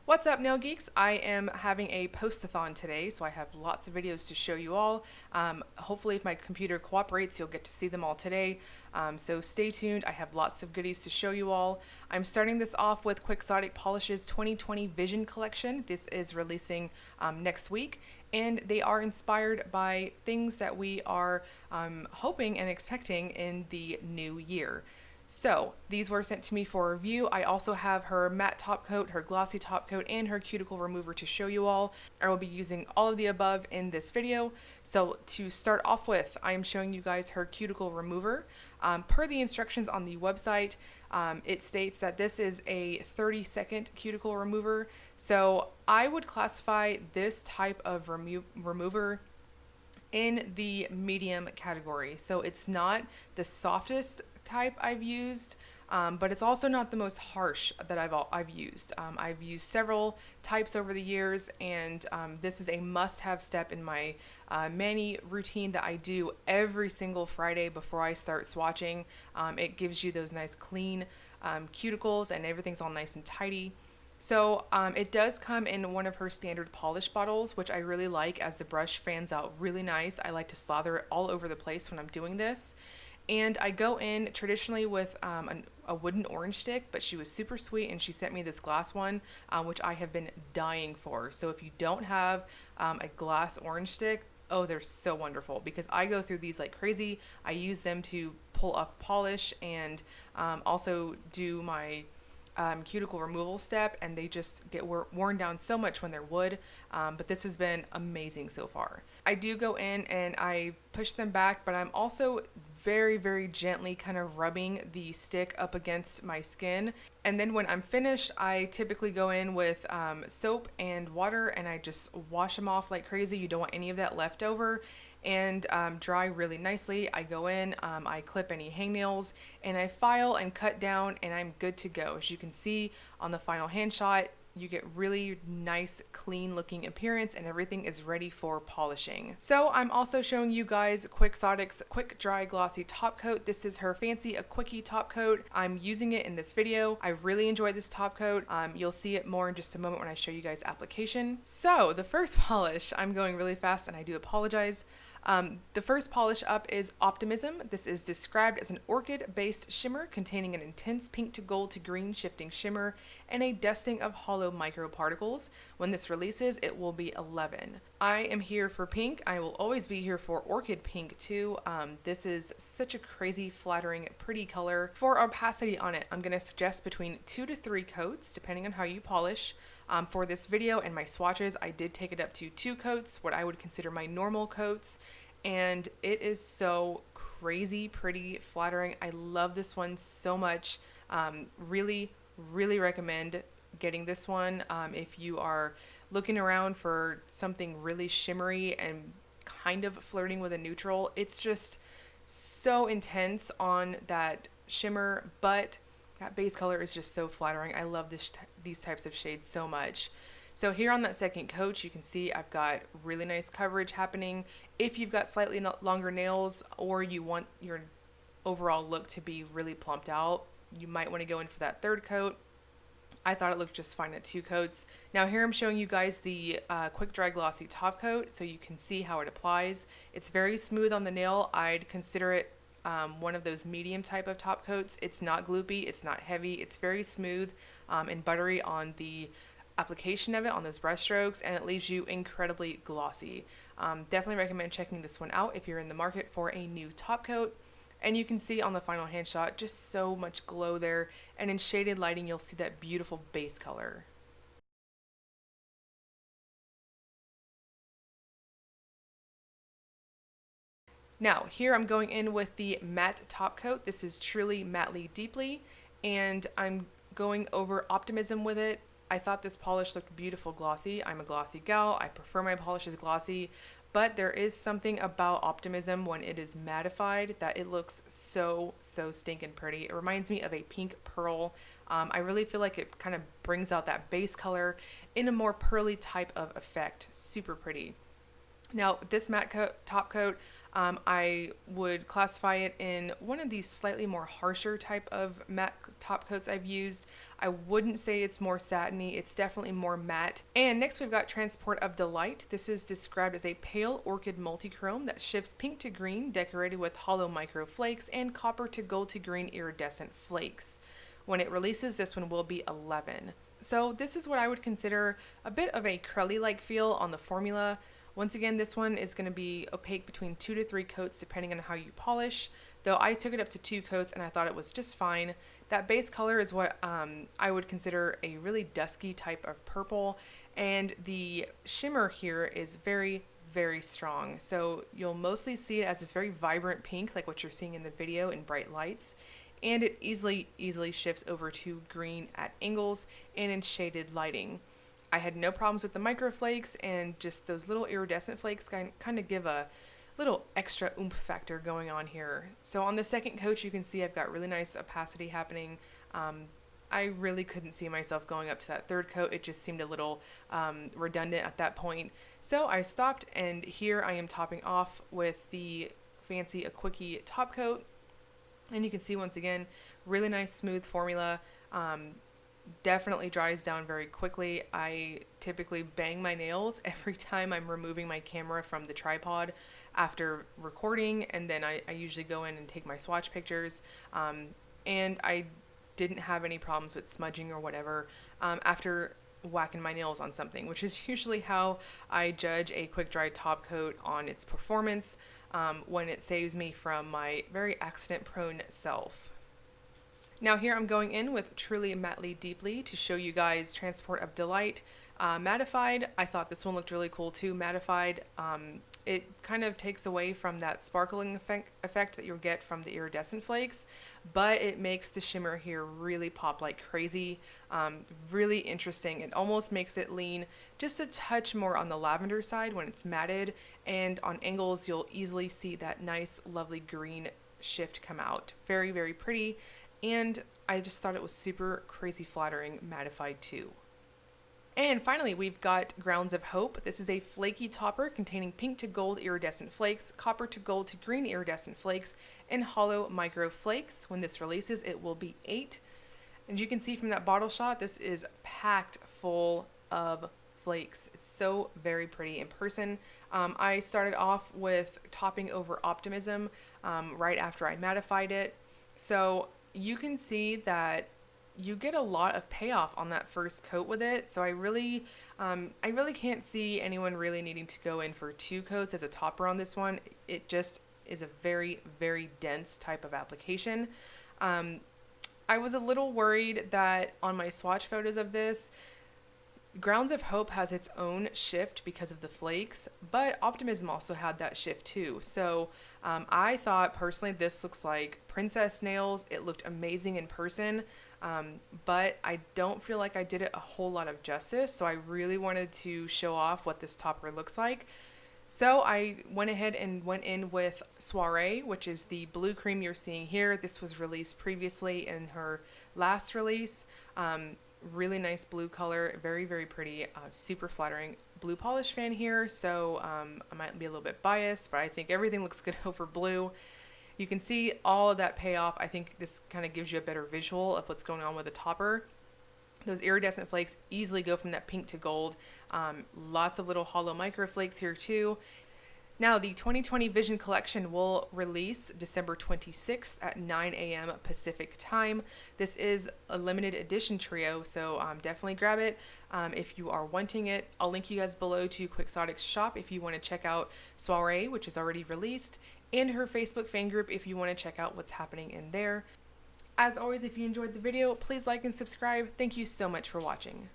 What's up, nail geeks? I am having a post-a-thon today, so I have lots of videos to show you all. Hopefully, if my computer cooperates, you'll get to see them all today. So stay tuned. I have lots of goodies to show you all. I'm starting this off with Quixotic Polish's 2020 Vision Collection. This is releasing next week, and they are inspired by things that we are hoping and expecting in the new year. So these were sent to me for review. I also have her matte top coat, her glossy top coat, and her cuticle remover to show you all. I will be using all of the above in this video. So to start off with, I am showing you guys her cuticle remover. Per the instructions on the website, it states that this is a 30-second cuticle remover. So I would classify this type of remover in the medium category. So it's not the softest type I've used, but it's also not the most harsh that I've used. I've used several types over the years, and this is a must-have step in my mani routine that I do every single Friday before I start swatching. It gives you those nice clean cuticles, and everything's all nice and tidy. So it does come in one of her standard polish bottles, which I really like, as the brush fans out really nice. I like to slather it all over the place when I'm doing this. And I go in traditionally with a wooden orange stick, but she was super sweet and she sent me this glass one, which I have been dying for. So if you don't have a glass orange stick, oh, they're so wonderful, because I go through these like crazy. I use them to pull off polish and also do my cuticle removal step, and they just get worn down so much when they're wood, but this has been amazing so far. I do go in and I push them back, but I'm also very gently kind of rubbing the stick up against my skin, and then when I'm finished, I typically go in with soap and water, and I just wash them off like crazy. You don't want any of that left over, and dry really nicely. I go in, I clip any hangnails, and I file and cut down, and I'm good to go. As you can see on the final hand shot, you get really nice, clean looking appearance, and everything is ready for polishing. So I'm also showing you guys Quixotic's Quick Dry Glossy Top Coat. This is her fancy a quickie top coat. I'm using it in this video. I really enjoyed this top coat. You'll see it more in just a moment when I show you guys application. So the first polish, I'm going really fast and I do apologize. The first polish up is Optimism. This is described as an orchid-based shimmer containing an intense pink to gold to green shifting shimmer and a dusting of hollow microparticles. When this releases, it will be 11. I am here for pink. I will always be here for orchid pink too. This is such a crazy, flattering, pretty color. For opacity on it, I'm going to suggest between 2 to 3 coats, depending on how you polish. For this video and my swatches, I did take it up to 2 coats, what I would consider my normal coats, and it is so crazy pretty, flattering. I love this one so much. Really recommend getting this one if you are looking around for something really shimmery and kind of flirting with a neutral. It's just so intense on that shimmer, but that base color is just so flattering. I love these types of shades so much. So here on that second coat, you can see I've got really nice coverage happening. If you've got slightly longer nails, or you want your overall look to be really plumped out, you might want to go in for that third coat. I thought it looked just fine at 2 coats. Now here I'm showing you guys the Quick Dry Glossy top coat, so you can see how it applies. It's very smooth on the nail. I'd consider it one of those medium type of top coats. It's not gloopy, it's not heavy, it's very smooth and buttery on the application of it, on those brush strokes, and it leaves you incredibly glossy. Definitely recommend checking this one out if you're in the market for a new top coat. And you can see on the final hand shot just so much glow there, and in shaded lighting you'll see that beautiful base color. Now here I'm going in with the matte top coat. This is Truly Mattely Deeply, and I'm going over Optimism with it. I thought this polish looked beautiful glossy. I'm a glossy gal. I prefer my polishes glossy, but there is something about Optimism when it is mattified that it looks so stinking pretty. It reminds me of a pink pearl. I really feel like it kind of brings out that base color in a more pearly type of effect. Super pretty. Now this matte top coat, I would classify it in one of these slightly more harsher type of matte top coats I've used. I wouldn't say it's more satiny, it's definitely more matte. And next we've got Transport of Delight. This is described as a pale orchid multichrome that shifts pink to green, decorated with hollow micro flakes, and copper to gold to green iridescent flakes. When it releases, this one will be 11. So this is what I would consider a bit of a crelly-like feel on the formula. Once again, this one is going to be opaque between 2 to 3 coats depending on how you polish, though I took it up to 2 coats and I thought it was just fine. That base color is what I would consider a really dusky type of purple, and the shimmer here is very, very strong. So you'll mostly see it as this very vibrant pink, like what you're seeing in the video in bright lights, and it easily shifts over to green at angles and in shaded lighting. I had no problems with the micro flakes, and just those little iridescent flakes kind of give a little extra oomph factor going on here. So on the second coat, you can see I've got really nice opacity happening. I really couldn't see myself going up to that third coat. It just seemed a little redundant at that point. So I stopped, and here I am topping off with the fancy A Quickie top coat. And you can see once again, really nice smooth formula. Definitely dries down very quickly. I typically bang my nails every time I'm removing my camera from the tripod after recording, and then I usually go in and take my swatch pictures, and I didn't have any problems with smudging or whatever after whacking my nails on something, which is usually how I judge a quick dry top coat on its performance, when it saves me from my very accident prone self. Now here I'm going in with Truly Mattely Deeply to show you guys Transport of Delight. Mattified, I thought this one looked really cool too. Mattified, it kind of takes away from that sparkling effect that you'll get from the iridescent flakes, but it makes the shimmer here really pop like crazy. Really interesting. It almost makes it lean just a touch more on the lavender side when it's matted, and on angles you'll easily see that nice lovely green shift come out. Very, very pretty. And I just thought it was super crazy flattering mattified too. And finally, we've got Grounds of Hope. This is a flaky topper containing pink to gold iridescent flakes, copper to gold to green iridescent flakes, and hollow micro flakes. When this releases, it will be 8. And you can see from that bottle shot, this is packed full of flakes. It's so very pretty in person. I started off with topping over Optimism right after I mattified it. So you can see that you get a lot of payoff on that first coat with it. So I really can't see anyone really needing to go in for 2 coats as a topper on this one. It just is a very, very dense type of application. I was a little worried that on my swatch photos of this, Grounds of Hope has its own shift because of the flakes, but Optimism also had that shift too. So I thought personally this looks like princess nails. It looked amazing in person, but I don't feel like I did it a whole lot of justice. So I really wanted to show off what this topper looks like. So I went ahead and went in with Soiree, which is the blue cream you're seeing here. This was released previously in her last release. Really nice blue color, very, very pretty, super flattering. Blue polish fan here, so I might be a little bit biased, but I think everything looks good over blue. You can see all of that payoff. I think this kind of gives you a better visual of what's going on with the topper. Those iridescent flakes easily go from that pink to gold. Lots of little hollow micro flakes here too. Now, the 2020 Vision Collection will release December 26th at 9 a.m. Pacific time. This is a limited edition trio, so definitely grab it if you are wanting it. I'll link you guys below to Quixotic's shop if you want to check out Soiree, which is already released, and her Facebook fan group if you want to check out what's happening in there. As always, if you enjoyed the video, please like and subscribe. Thank you so much for watching.